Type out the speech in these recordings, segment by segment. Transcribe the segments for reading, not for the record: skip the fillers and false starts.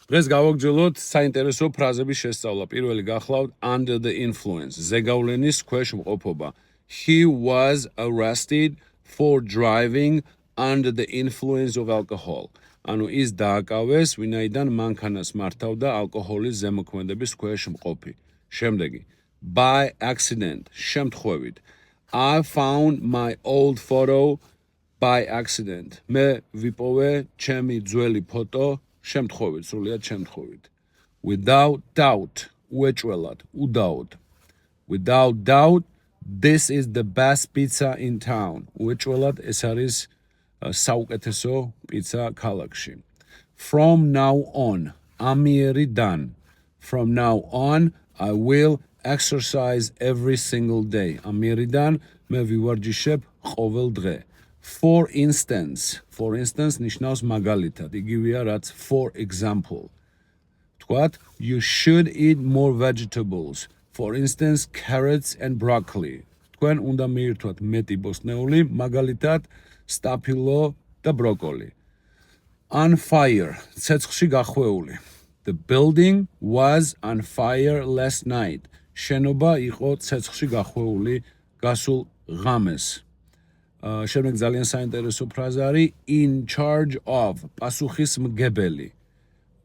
დღეს გავაგრძელოთ საინტერესო ფრაზების შესწავლა. პირველი გახლავთ under the influence. ზეგავლენის ქვეშ მყოფობა. He was arrested for driving under the influence of alcohol. ანუ ის დააკავეს, ვინაიდან მანქანას მართავდა ალკოჰოლის ზემოქმედების ქვეშ მყოფი. შემდეგი by accident, შემთხვევით. I found my old photo by accident. მე ვიპოვე ჩემი ძველი ფოტო შემთხვევით, სრულიად შემთხვევით. Without doubt, უეჭველად, უდაოდ. Without doubt, this is the best pizza in town. უეჭველად ეს არის საუკეთესო პიცა ქალაქში. From now on, ამიერიდან. From now on, I will exercise every single day. ამიერიდან მე ვივარჯიშებ ყოველ დღე. For instance ნიშნავს მაგალითად, იგივეა რაც for example. თქვათ, you should eat more vegetables. For instance, carrots and broccoli. თქვენ უნდა მიირთვათ მეტი ბოსტნეული, მაგალითად, სტაფილო და ბროკოლი. On fire, ცეცხლში გახვეული. The building was on fire last night. შენობა იყო ცეცხლში გახვეული გასულ ღამეს. შემდეგ ძალიან საინტერესო ფრაზა არის in charge of, პასუხისმგებელი.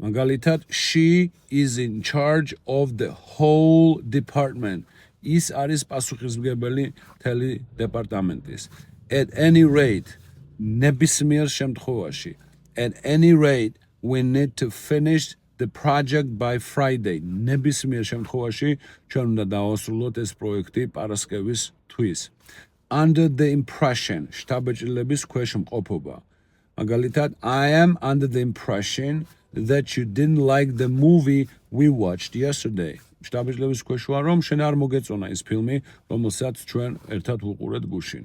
მაგალითად, she is in charge of the whole department. ის არის პასუხისმგებელი მთელი დეპარტამენტის. At any rate, ნებისმიერ შემთხვევაში. At any rate, we need to finish the project by Friday. ნებისმიერ შემთხვევაში ჩვენ უნდა დავასრულოთ ეს პროექტი პარასკევის თვის. Under the impression, შთაბეჭდილების ქვეშ მყოფობა. მაგალითად, I am under the impression that you didn't like the movie we watched yesterday. შთაბეჭდილების ქვეშ ვარ, რომ შენ არ მოგეწონა ის ფილმი, რომელსაც ჩვენ ერთად ვუყურეთ გუშინ.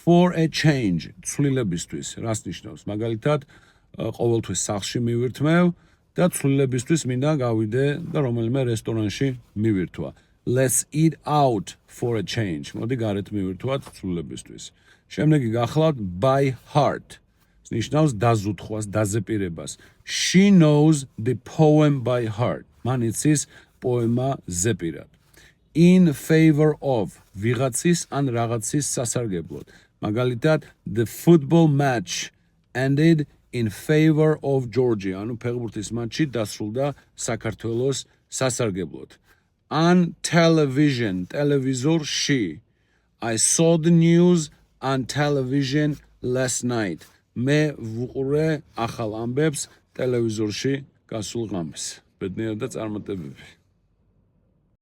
For a change, ცვლილებისთვის, რას ნიშნავს? მაგალითად, ყოველთვის სახლში მივირთმევ და ცვლილებისთვის მინდა გავიდე და რომელიმე რესტორანში მივირთვა. Let's eat out for a change. მოდი გარეთ მივირთვათ ცვლილებისთვის. შემდეგი გახლავთ by heart. ნიშნავს დაზუთხვას, დაზეპირებას. She knows the poem by heart. მან იცის პოემა ზეპირად. In favor of, ვიღაცის ან რაღაცის სასარგებლოდ. მაგალითად, the football match ended in favor of Georgia. ანუ ფეხბურთის მატჩი დასრულდა საქართველოს სასარგებლოდ. On television, ტელევიზორში. I saw the news on television last night. მე ვუყურე ახალ ამბებს ტელევიზორში გასულ ღამეს. ბედნიერი და წარმატებები.